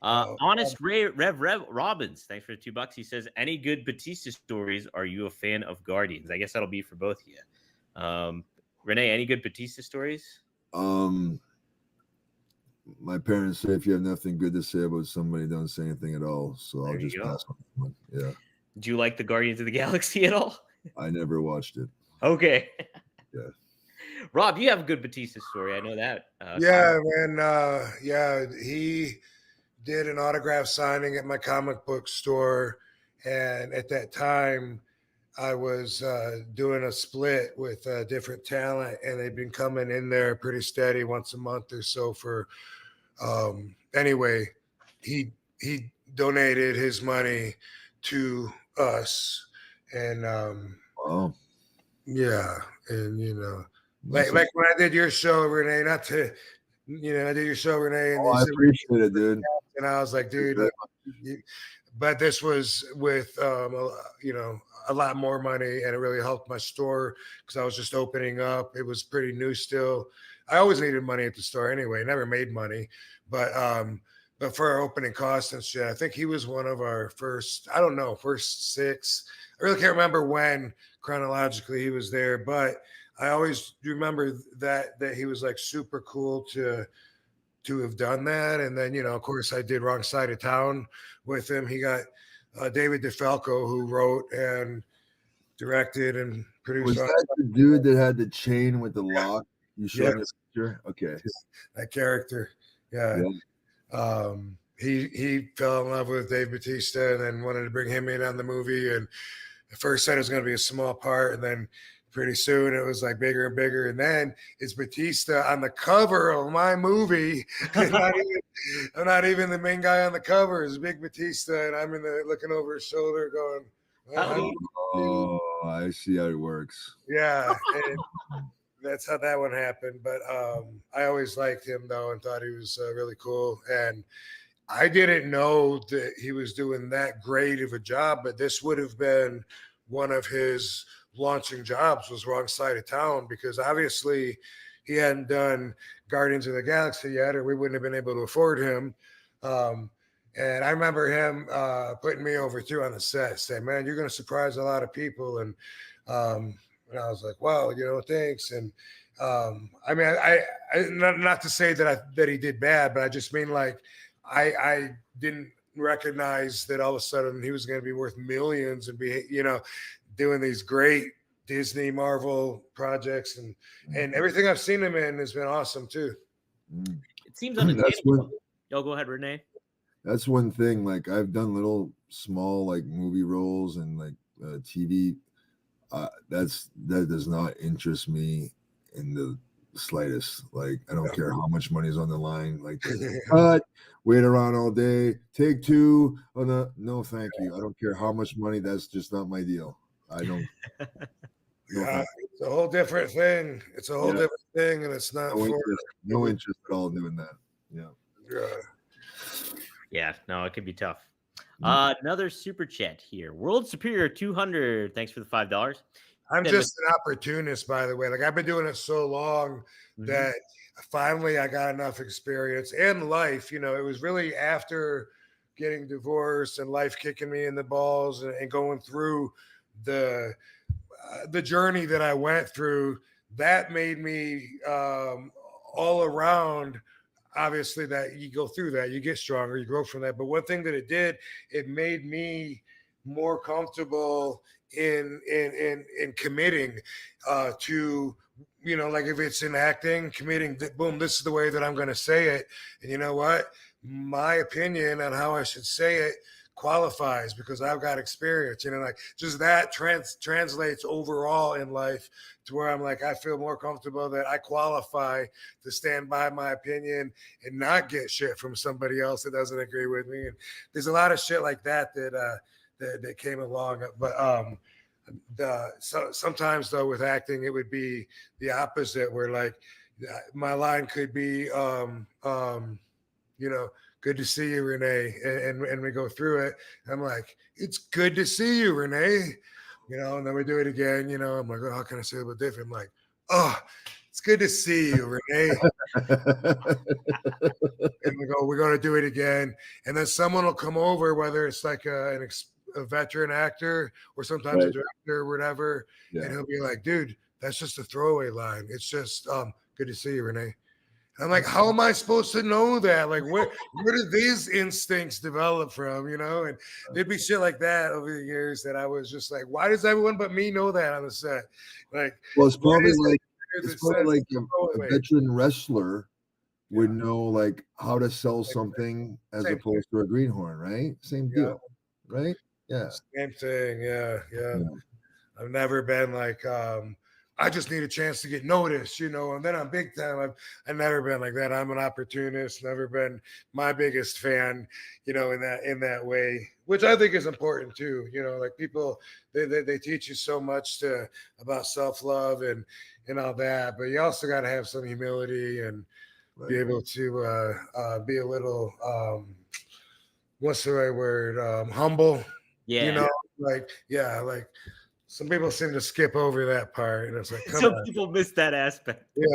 Honest Ray Rev Robbins, thanks for the $2. He says, "Any good Batista stories? Are you a fan of Guardians?" I guess that'll be for both of you. Rene, any good Batista stories? My parents say if you have nothing good to say about somebody, don't say anything at all. So There I'll you just go. pass on that one. Yeah. Do you like the Guardians of the Galaxy at all? I never watched it. Okay. Yeah. Rob, you have a good Batista story. I know that. Yeah, man. Yeah, he did an autograph signing at my comic book store, and at that time, I was doing a split with different talent, and they'd been coming in there pretty steady once a month or so. For anyway, he donated his money to us, and Wow. yeah, and like when I did your show, Rene, not to, I did your show, Rene, and I appreciate it, dude. and I was like, dude, but this was with, a lot more money, and it really helped my store because I was just opening up. It was pretty new still. I always needed money at the store anyway. Never made money, but for our opening costs and shit, I think he was one of our first. I don't know, first 6. I really can't remember when chronologically he was there, but I always remember that he was like super cool to have done that. And then, of course, I did Wrong Side of Town with him. He got David DeFalco, who wrote and directed and produced. Was that the dude that had the chain with the lock? You showed me a picture? Okay. That character. Yeah. He fell in love with Dave Bautista and then wanted to bring him in on the movie. And at first said it was going to be a small part, and then pretty soon it was like bigger and bigger. And then it's Batista on the cover of my movie. I'm not even the main guy on the cover. It's big Batista, and I'm looking over his shoulder going, oh, I see how it works. Yeah. And that's how that one happened. But I always liked him, though, and thought he was really cool. And I didn't know that he was doing that great of a job, but this would have been one of his launching jobs, was Wrong Side of Town, because obviously he hadn't done Guardians of the Galaxy yet, or we wouldn't have been able to afford him. And I remember him putting me over too on the set, saying, "Man, you're going to surprise a lot of people." And I was like, "Wow, thanks." And I mean, I not to say that he did bad, but I just mean like I didn't recognize that all of a sudden he was going to be worth millions and be, doing these great Disney Marvel projects, and everything I've seen him in has been awesome too. It seems unattainable. Yo, go ahead, Rene. That's one thing. Like I've done little small like movie roles and like TV. That does not interest me in the slightest. Like I don't care how much money is on the line. Like cut, wait around all day, take 2. Oh no, thank you. I don't care how much money. That's just not my deal. I don't. It's a whole different thing. It's a whole different thing, and it's not no interest at all doing that. Yeah, no, it could be tough. Another super chat here. World Superior 200. Thanks for the $5. I'm just an opportunist, by the way. Like I've been doing it so long that finally I got enough experience and life. It was really after getting divorced and life kicking me in the balls and going through the journey that I went through that made me all around. Obviously, that you go through that, you get stronger, you grow from that. But one thing that it did, it made me more comfortable in committing to, like if it's in acting, committing, boom, this is the way that I'm going to say it. And you know what? My opinion on how I should say it qualifies because I've got experience, like just that translates overall in life to where I'm like, I feel more comfortable that I qualify to stand by my opinion and not get shit from somebody else that doesn't agree with me. And there's a lot of shit like that that came along. But so sometimes though with acting, it would be the opposite where like my line could be, good to see you, Rene. And we go through it. I'm like, it's good to see you, Rene. And then we do it again. I'm like, oh, how can I say it a little different? I'm like, oh, It's good to see you, Rene. And we go, we're going to do it again. And then someone will come over, whether it's like a veteran actor or sometimes a Right. director or whatever, Yeah. and he'll be like, dude, that's just a throwaway line. It's just good to see you, Rene. And I'm like, how am I supposed to know that? Like, where did these instincts develop from? You know, and there'd be shit like that over the years that I was just like, why does everyone but me know that on the set? Like, Well, it's why probably is like there that it's probably says like a throwaway? veteran wrestler would Yeah. know like how to sell Same something as Same opposed to a greenhorn, right? Same Yeah. deal, right? Yeah. Same thing. Yeah. Yeah. I've never been like, I just need a chance to get noticed, you know, and then I'm big time. I've never been like that. I'm an opportunist, never been my biggest fan, you know, in that way, which I think is important too. You know, like people they teach you so much about self-love and all that, but you also got to have some humility and be Right. able to be a little what's the right word? Humble. Yeah. You know, like some people seem to skip over that part, and it's like, come Some on. people miss that aspect. Yeah,